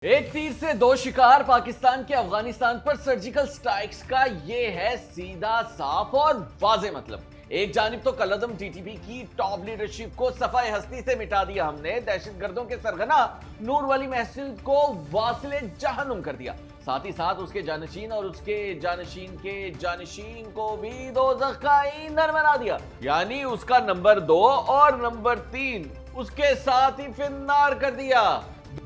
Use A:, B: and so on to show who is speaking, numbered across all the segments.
A: ایک تیر سے دو شکار پاکستان کے افغانستان پر سرجیکل سٹرائکس کا یہ ہے سیدھا صاف اور واضح مطلب۔ ایک جانب تو کالعدم ٹی ٹی پی کی ٹاپ لیڈرشپ کو صفحہ ہستی سے مٹا دیا ہم نے، دہشت گردوں کے سرغنہ نور ولی محسود کو واصل جہنم کر دیا، ساتھ ہی ساتھ اس کے جانشین اور اس کے جانشین کے جانشین کو بھی دوزخ کا ایندھن بنا دیا، یعنی اس کا نمبر 2 اور نمبر 3 اس کے ساتھ ہی فنار کر دیا۔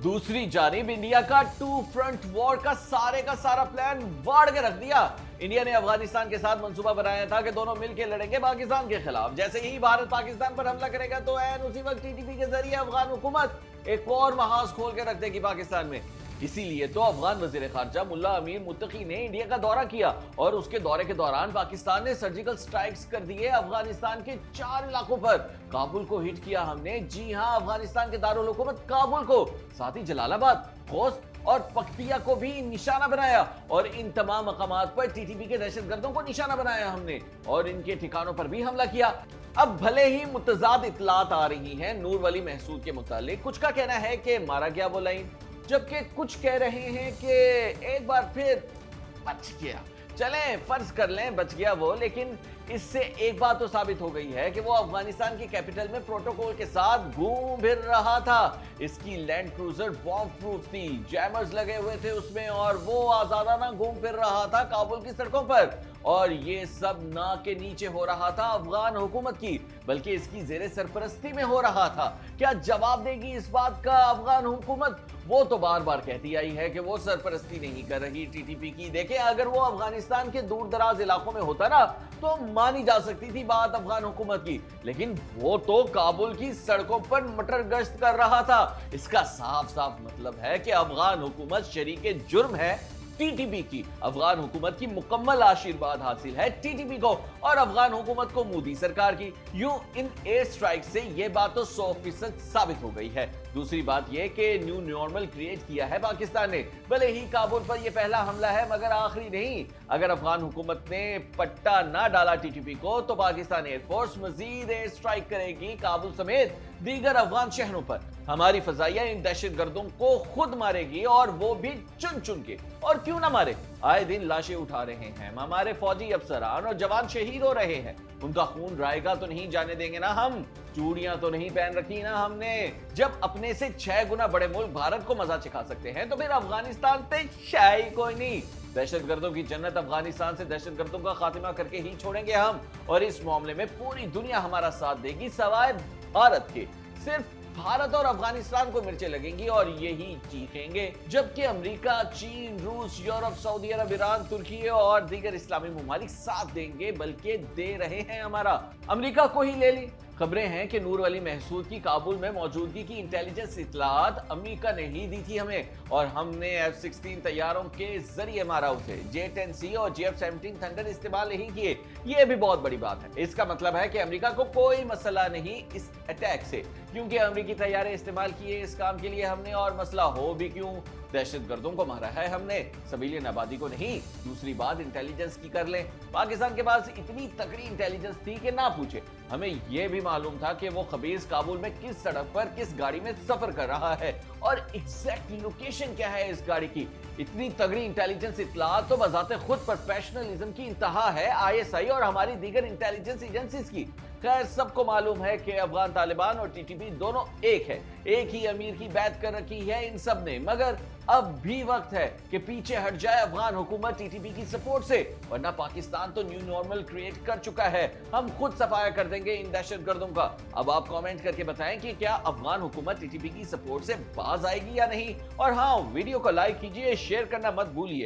A: دوسری جانب انڈیا کا 2 فرنٹ وار کا سارا پلان واڑ کے رکھ دیا۔ انڈیا نے افغانستان کے ساتھ منصوبہ بنایا تھا کہ دونوں مل کے لڑیں گے پاکستان کے خلاف، جیسے ہی بھارت پاکستان پر حملہ کرے گا تو اسی وقت ٹی ٹی پی کے ذریعے افغان حکومت ایک اور محاذ کھول کے رکھ دے گی پاکستان میں۔ اسی لیے تو افغان وزیر خارجہ ملا امیر متقی نے انڈیا کا دورہ کیا اور اس کے دورے کے دوران پاکستان نے سرجیکل سٹرائکس کر دیے افغانستان کے 4 علاقوں پر۔ کابل کو ہٹ کیا ہم نے، جی ہاں، افغانستان کے دارالحکومت کابل کو، ساتھ ہی جلال آباد، خوست اور پکتیا کو بھی نشانہ بنایا، اور ان تمام مقامات پر ٹی ٹی پی کے دہشت گردوں کو نشانہ بنایا ہم نے اور ان کے ٹھکانوں پر بھی حملہ کیا۔ اب بھلے ہی متضاد اطلاعات آ رہی ہیں نور ولی محسود کے متعلق، کچھ کا کہنا ہے کہ مارا گیا وہ لائن، جبکہ کچھ کہہ رہے ہیں کہ ایک بار پھر بچ گیا۔ چلیں فرض کر لیں بچ گیا وہ، لیکن اس سے ایک بات تو ثابت ہو گئی ہے کہ وہ افغانستان کی کیپٹل میں پروٹوکول کے ساتھ گھوم پھر رہا تھا۔ اس کی لینڈ کروزر بام پروف تھی، جیمرز لگے ہوئے تھے اس میں، اور وہ آزادانہ گھوم پھر رہا تھا کابل کی سڑکوں پر، اور یہ سب ناک کے نیچے ہو رہا تھا افغان حکومت کی، بلکہ اس کی زیر سرپرستی میں ہو رہا تھا۔ کیا جواب دے گی اس بات کا افغان حکومت؟ وہ تو بار بار کہتی آئی ہے کہ وہ سرپرستی نہیں کر رہی ٹی ٹی پی کی۔ دیکھیں، اگر وہ افغانستان کے دور دراز علاقوں میں ہوتا نا تو مانی جا سکتی تھی بات افغان حکومت کی، لیکن وہ تو کابل کی سڑکوں پر مٹر گشت کر رہا تھا۔ اس کا صاف مطلب ہے کہ افغان حکومت شریک جرم ہے ٹی ٹی پی کی۔ افغان حکومت کی مکمل آشیرواد حاصل ہے ٹی ٹی پی کو اور افغان حکومت کو مودی سرکار کی۔ یوں ان ایئر سٹرائک سے یہ بات تو 100% ثابت ہو گئی ہے۔ دوسری بات یہ کہ نیو نارمل کریٹ کیا ہے پاکستان نے۔ بھلے ہی کابل پر یہ پہلا حملہ ہے مگر آخری نہیں۔ اگر افغان حکومت نے پٹا نہ ڈالا ٹی ٹی پی کو تو پاکستان ایئر فورس مزید ایئر سٹرائک کرے گی کابل سمیت دیگر افغان شہروں پر۔ ہماری فضائیہ ان دہشت گردوں کو خود مارے گی، اور وہ بھی چن کے۔ اور کیوں نہ مارے، آئے دن لاشیں اٹھا رہے ہیں ہمارے فوجی افسران اور جوان شہید ہو رہے ہیں، ان کا خون رائے گا تو نہیں جانے دیں گے نا ہم۔ چوڑیاں تو نہیں پہن رکھی نا ہم نے۔ جب اپنے سے 6 گنا بڑے ملک بھارت کو مزہ چکھا سکتے ہیں تو پھر افغانستان پہ شاہی کوئی نہیں۔ دہشت گردوں کی جنت افغانستان سے دہشت گردوں کا خاتمہ کر کے ہی چھوڑیں گے ہم، اور اس معاملے میں پوری دنیا ہمارا ساتھ دے گی سوائے بھارت کے۔ صرف بھارت اور افغانستان کو مرچیں لگیں گی اور یہی چیخیں گے، جبکہ امریکہ، چین، روس، یورپ، سعودی عرب، ایران، ترکی اور دیگر اسلامی ممالک ساتھ دیں گے، بلکہ دے رہے ہیں ہمارا۔ امریکہ کو ہی لے لی۔ خبریں ہیں کہ نور ولی محسود کی کابل میں موجودگی کی انٹیلیجنس اطلاعات امریکہ نے ہی دی تھی ہمیں، اور ہم نے F-16 طیاروں کے ذریعے مارا اسے۔ J-10C اور JF-17 تھنڈر استعمال نہیں کیے، یہ بھی بہت بڑی بات ہے۔ اس کا مطلب ہے کہ امریکہ کو کوئی مسئلہ نہیں اس اٹیک سے، کیونکہ امریکی طیارے استعمال کیے اس کام کے لیے ہم نے، اور مسئلہ ہو بھی کیوں، دہشت گردوں کو مارا ہے ہم نے، سویلین آبادی کو نہیں۔ دوسری بات انٹیلیجنس کی کر لیں، پاکستان کے پاس اتنی تکڑی انٹیلیجنس تھی کہ نہ پوچھے۔ ہمیں یہ بھی معلوم تھا کہ وہ خبیث کابل میں کس سڑک پر کس گاڑی میں سفر کر رہا ہے اور ایگزیکٹ لوکیشن کیا ہے اس گاڑی کی۔ اتنی تگڑی انٹیلیجنس اطلاعات تو بذات خود پروفیشنلزم کی انتہا ہے ISI اور ہماری دیگر انٹیلیجنس ایجنسیز کی۔ خیر، سب کو معلوم ہے کہ افغان طالبان اور ٹی ٹی پی دونوں ایک ہے، ایک ہی امیر کی بیعت کر رکھی ہے ان سب نے، مگر اب بھی وقت ہے کہ پیچھے ہٹ جائے افغان حکومت ٹی ٹی پی کی سپورٹ سے، ورنہ پاکستان تو نیو نارمل کریٹ کر چکا ہے۔ ہم خود صفایا کر دیں گے ان دہشت گردوں کا۔ اب آپ کامنٹ کر کے بتائیں کہ کیا افغان حکومت ٹی ٹی پی کی سپورٹ سے باز آئے گی یا نہیں، اور ہاں، ویڈیو کو لائک کیجئے، شیئر کرنا مت بھولیے۔